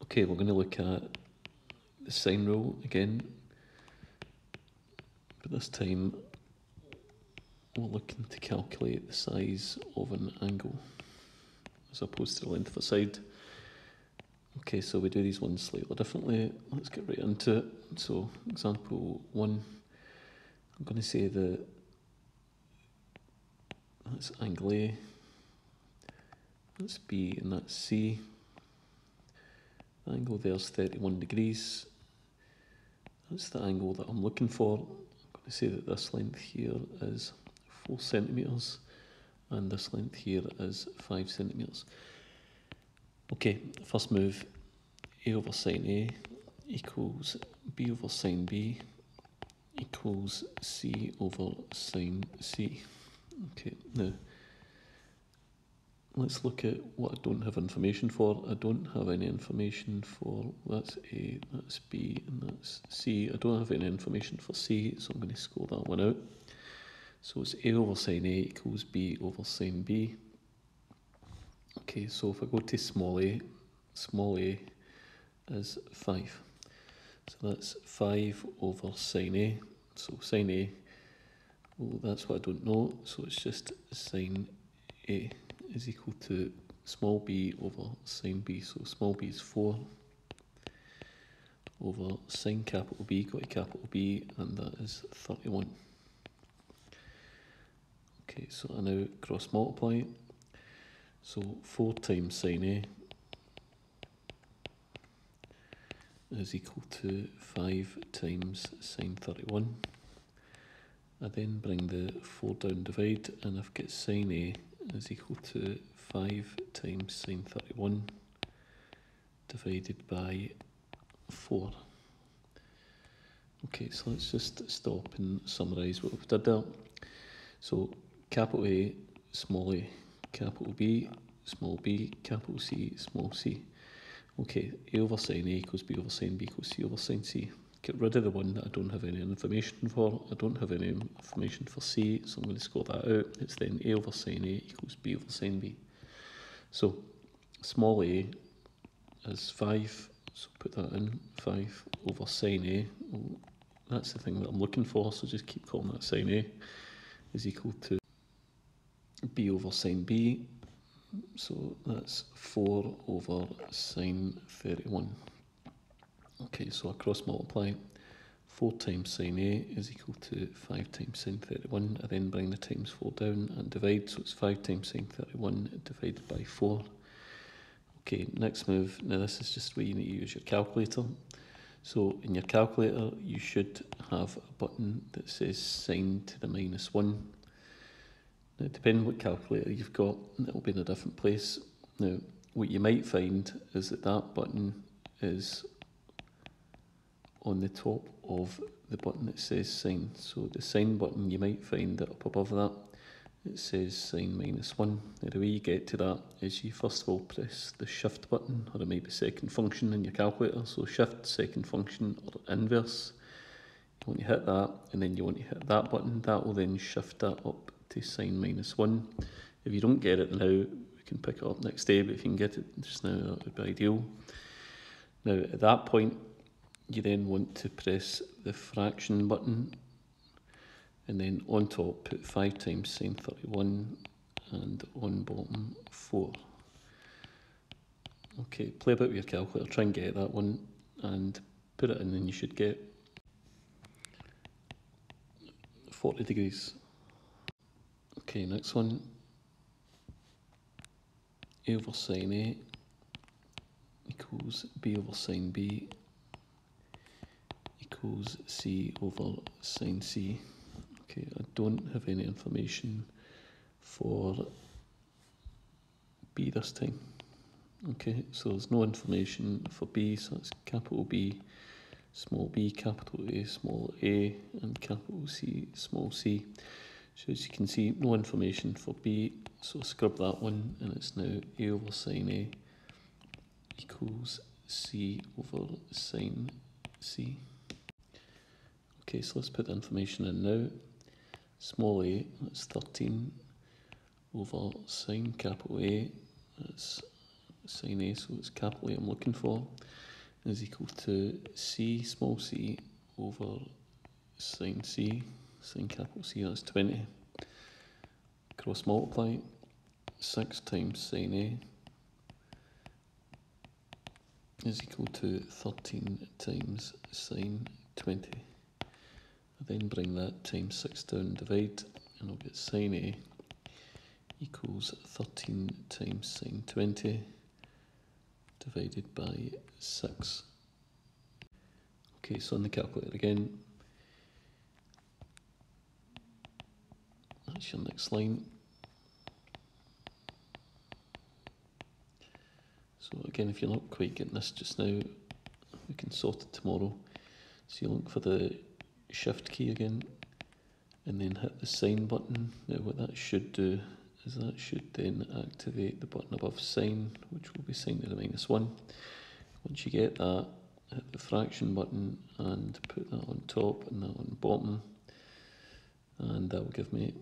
Okay, we're going to look at the sine rule again, but this time we're looking to calculate the size of an angle as opposed to the length of a side. Okay, so we do these ones slightly differently. Let's get right into it. So example 1, I'm going to say that that's angle A, that's B and that's C. The angle there's 31 degrees. That's the angle that I'm looking for. I'm going to say that this length here is 4 centimetres and this length here is 5 centimetres. Okay, first move, A over sine A equals B over sine B equals C over sine C. Okay, now let's look at what I don't have information for. I don't have any information for, that's A, that's B, and that's C. I don't have any information for C, so I'm going to score that one out. So it's A over sine A equals B over sine B. Okay, so if I go to small a is 5. So that's 5 over sine A. So sine A, well, that's what I don't know, so it's just sine A is equal to small b over sine b. So small b is 4 over sine capital B, got a capital B, and that is 31. Okay, so I now cross multiply. So 4 times sine A is equal to 5 times sine 31. I then bring the 4 down, divide, and I've got sine A is equal to 5 times sine 31 divided by 4. Okay, so let's just stop and summarise what we've done there. So capital A, small a, capital B, small b, capital C, small c. Okay, A over sine A equals B over sine B equals C over sine C. Get rid of the one that I don't have any information for. I don't have any information for C, so I'm going to score that out. It's then A over sine A equals B over sine B. So small a is 5, so put that in, 5 over sine A. Well, that's the thing that I'm looking for, so just keep calling that sine A, is equal to B over sine B. So that's 4 over sine 31. Okay, so I cross multiply. 4 times sine A is equal to 5 times sine 31. I then bring the times 4 down and divide, so it's 5 times sine 31 divided by 4. Okay, next move. Now this is just where you need to use your calculator. So in your calculator, you should have a button that says sine to the minus 1. Now, depending on what calculator you've got, it'll be in a different place. Now, what you might find is that that button is on the top of the button that says sine. So the sine button, you might find that up above that, it says sine minus 1. Now, the way you get to that is you first of all press the shift button, or it might be second function in your calculator. So shift, second function, or inverse. You want to hit that, and then you want to hit that button. That will then shift that up to sine minus 1. If you don't get it now, we can pick it up next day, but if you can get it just now, that would be ideal. Now, at that point, you then want to press the fraction button, and then on top put 5 times sine 31, and on bottom 4. Okay, play about with your calculator, try and get that one, and put it in, and you should get 40 degrees. Okay, next one. A over sine A equals B over sine B equals C over sine C. Okay, I don't have any information for B this time. Okay, so there's no information for B, so it's capital B, capital A, small a, and capital C, small c. So as you can see, no information for B, so scrub that one, and it's now A over sine A equals C over sine C. Okay, so let's put the information in now. Small a, that's 13 over sine capital A, that's sine A, so it's capital A I'm looking for, is equal to C, small c, over sine C, sine capital C, that's 20. Cross multiply, 6 times sine A is equal to 13 times sine 20. I then bring that times 6 down, divide, and I'll get sine A equals 13 times sine 20 divided by 6. Okay, so on the calculator again, that's your next line. So again, if you're not quite getting this just now, we can sort it tomorrow. So you look for the shift key again, and then hit the sine button. Now what that should do is that should then activate the button above sine, which will be sine to the -1. Once you get that, hit the fraction button and put that on top and that on bottom, and that will give me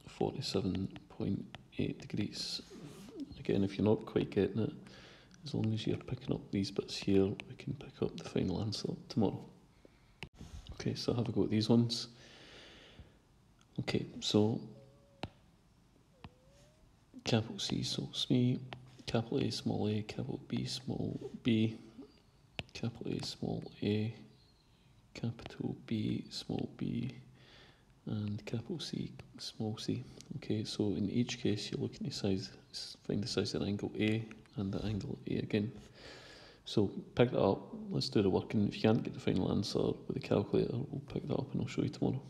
47.8 degrees. Again, if you're not quite getting it, as long as you're picking up these bits here, we can pick up the final answer tomorrow. Okay, so have a go at these ones. Okay, so capital C, so SME, capital A, small a, capital B, small b, capital A, small a, capital B, small b, and capital C, small c. Okay, so in each case you're looking to find the size of the angle A and the angle A again. So pick that up, let's do the working. If you can't get the final answer with the calculator, we'll pick that up and I'll show you tomorrow.